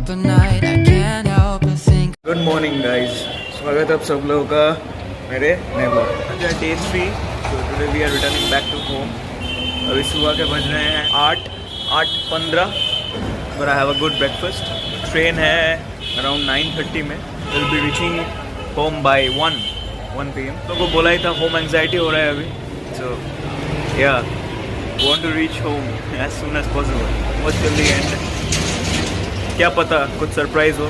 the night, I can't help but think. Good morning guys, स्वागत है आप सब लोगों का मेरे नए ब्लॉग। डे 3, तो today we are returning back to home. अभी सुबह के बज रहे हैं 8:15, but I have a good breakfast. Train है अराउंड 9:30 में। Will be reaching home by 1 PM। तो को बोला ही था होम एंग्जाइटी हो रहा है अभी, so ya want to reach home as soon as possible. बहुत जल्दी एंड, क्या पता कुछ सरप्राइज हो।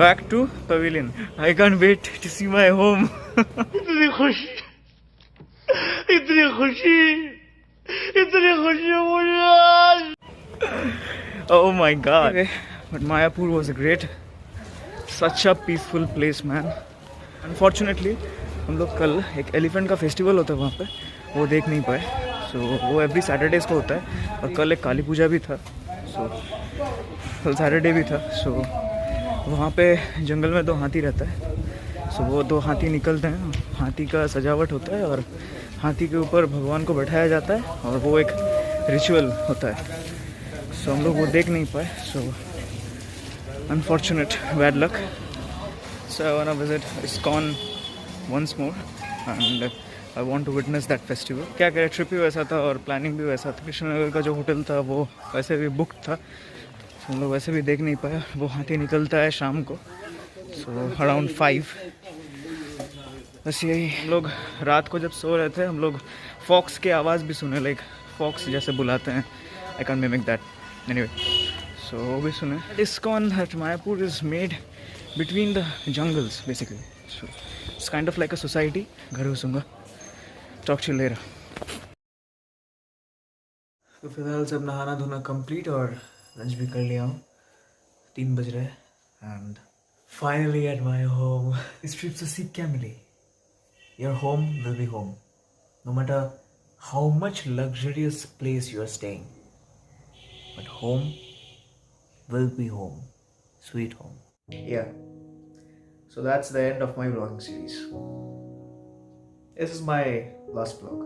Back to pavilion. I can't wait to see my home. इतनी खुशी मुझे आज। Oh my God. But Mayapur was great. Such a peaceful place, man. Unfortunately, हम लोग कल एक एलिफेंट का फेस्टिवल होता है वहाँ पे, वो देख नहीं पाए। वो एवरी सैटरडेज को होता है, और कल एक काली पूजा भी था, कल सैटरडे भी था। वहाँ पे जंगल में 2 हाथी रहता है। वो 2 हाथी निकलते हैं, हाथी का सजावट होता है और हाथी के ऊपर भगवान को बैठाया जाता है, और वो एक रिचुअल होता है। हम लोग वो देख नहीं पाए, unfortunate, bad luck. So I want to visit ISKCON once more and I want to witness that festival. क्या करें, ट्रिप भी वैसा था और प्लानिंग भी वैसा था। कृष्णनगर का जो होटल था वो वैसे भी बुक था, हम लोग वैसे भी देख नहीं पाए। वो हाथी निकलता है शाम को, अराउंड 5। बस यही। हम लोग रात को जब सो रहे थे, हम लोग फॉक्स के आवाज़ भी सुने, लाइक फॉक्स जैसे बुलाते हैं। I can mimic that anyway. वो भी सुने। ISKCON at Mayapur is made between the jungles basically. So it's kind of like a society. घर घुसूँगा। Talk to you later. तो फिलहाल सब नहाना धोना कंप्लीट और लंच भी कर लिया हूँ। 3 बज रहे and finally at my home. इस ट्रिप से सीख क्या मिली? Your home will be home no matter how much luxurious place you are staying, but home will be home, sweet home. Yeah so that's the end of my vlogging series. This is my last vlog.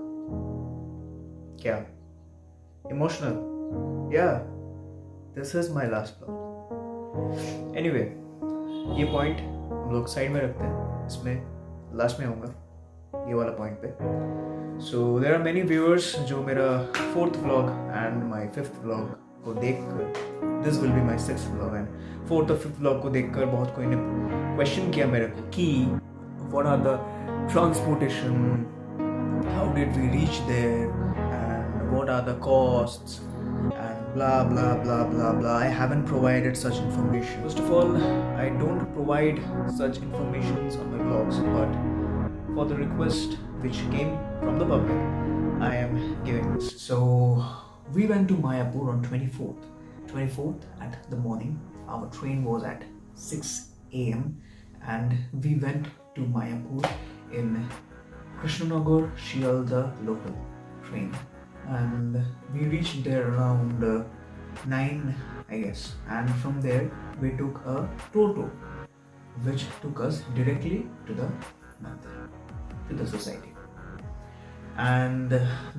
क्या emotional? Yeah This is my last vlog. Anyway, ये point हम लोग side में रखते हैं, इसमें last में होगा ये वाला पॉइंट पे। So there are many viewers जो मेरा 4th vlog and my 5th vlog को देखकर, this will be my 6th vlog and 4th और 5th vlog को देखकर बहुत कोई ने क्वेश्चन किया मेरे को कि what are the transportation, how did we reach there and what are the costs and blah blah blah blah blah. I haven't provided such information. First of all, I don't provide such informations on my blogs, but for the request which came from the public, I am giving this. So we went to Mayapur on 24th at the morning. Our train was at 6 AM and we went to Mayapur in Krishnanagar Shialda local train. And we reached there around 9, I guess, and from there we took a Toto which took us directly to the mandir, to the society. And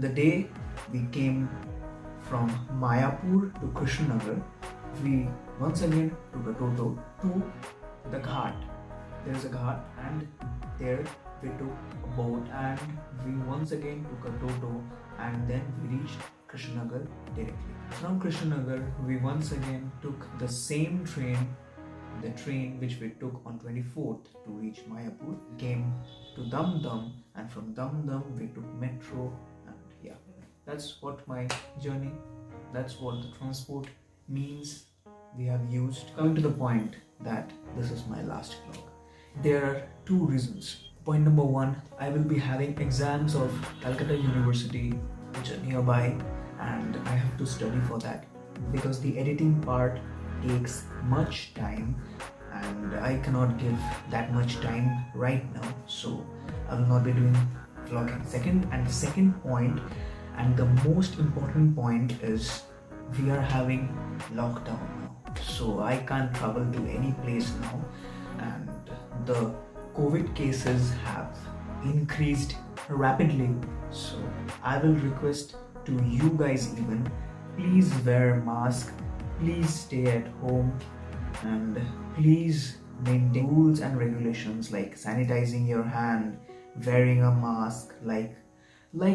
the day we came from Mayapur to Krishnanagar, we once again took a Toto to the ghat. There is a ghat and there we took a boat and we once again took a Toto and then we reached Krishnanagar directly. From Krishnanagar, we once again took the same train, the train which we took on 24th to reach Mayapur, came to Dum Dum, and from Dum Dum we took metro, and yeah, that's what my journey, that's what the transport means we have used. Coming to the point that this is my last vlog, there are 2 reasons. Point number 1, I will be having exams of Calcutta University which are nearby and I have to study for that because the editing part takes much time and I cannot give that much time right now, so I will not be doing vlogging. Second point, and the most important point, is we are having lockdown now. so I can't travel to any place now, and the COVID cases have increased rapidly. So I will request to you guys even, please wear mask, please stay at home, and please maintain rules and regulations like sanitizing your hand, wearing a mask, like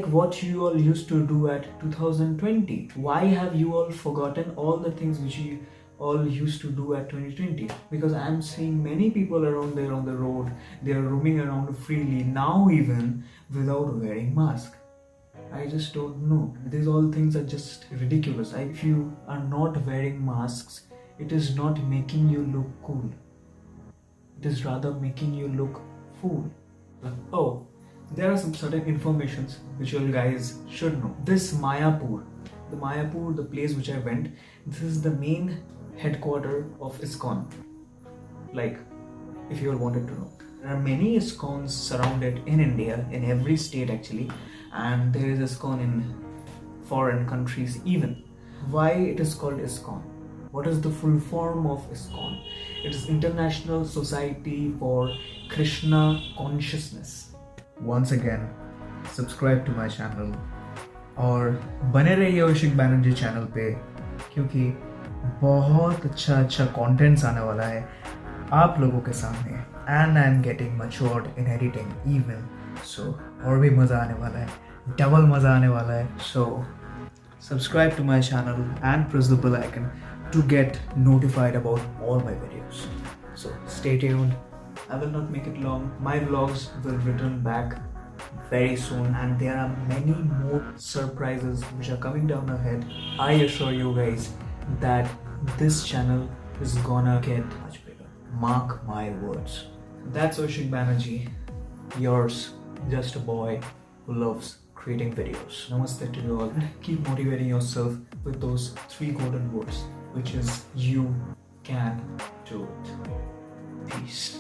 what you all used to do at 2020. Why have you all forgotten all the things which you all used to do at 2020? Because I'm seeing many people around there on the road, they are roaming around freely now, even without wearing mask. I just don't know. These all things are just ridiculous. If you are not wearing masks, it is not making you look cool. It is rather making you look fool. Oh, there are some certain informations which you guys should know. This Mayapur, the place which I went, this is the main headquarter of ISKCON. Like, if you all wanted to know. There are many ISKCONs surrounded in India, in every state actually, and there is ISKCON in foreign countries even. Why it is called ISKCON? What is the full form of ISKCON? It is International Society for Krishna Consciousness. Once again, subscribe to my channel और बने रहिए औशिक Banerjee channel पे, क्योंकि बहुत अच्छा contents आने वाला है आप लोगों के सामने, and I am getting matured in editing even, so और भी मज़ा आने वाला है, डबल मज़ा आने वाला है. So subscribe to my channel and press the bell icon to get notified about all my videos. So stay tuned. I will not make it long. My vlogs will return back very soon, and there are many more surprises which are coming down ahead. I assure you guys that this channel is gonna get much bigger. Mark my words. That's Oshik Banerjee, yours, just a boy who loves creating videos. Namaste to you all. Keep motivating yourself with those 3 golden words, which is you can do it. Peace.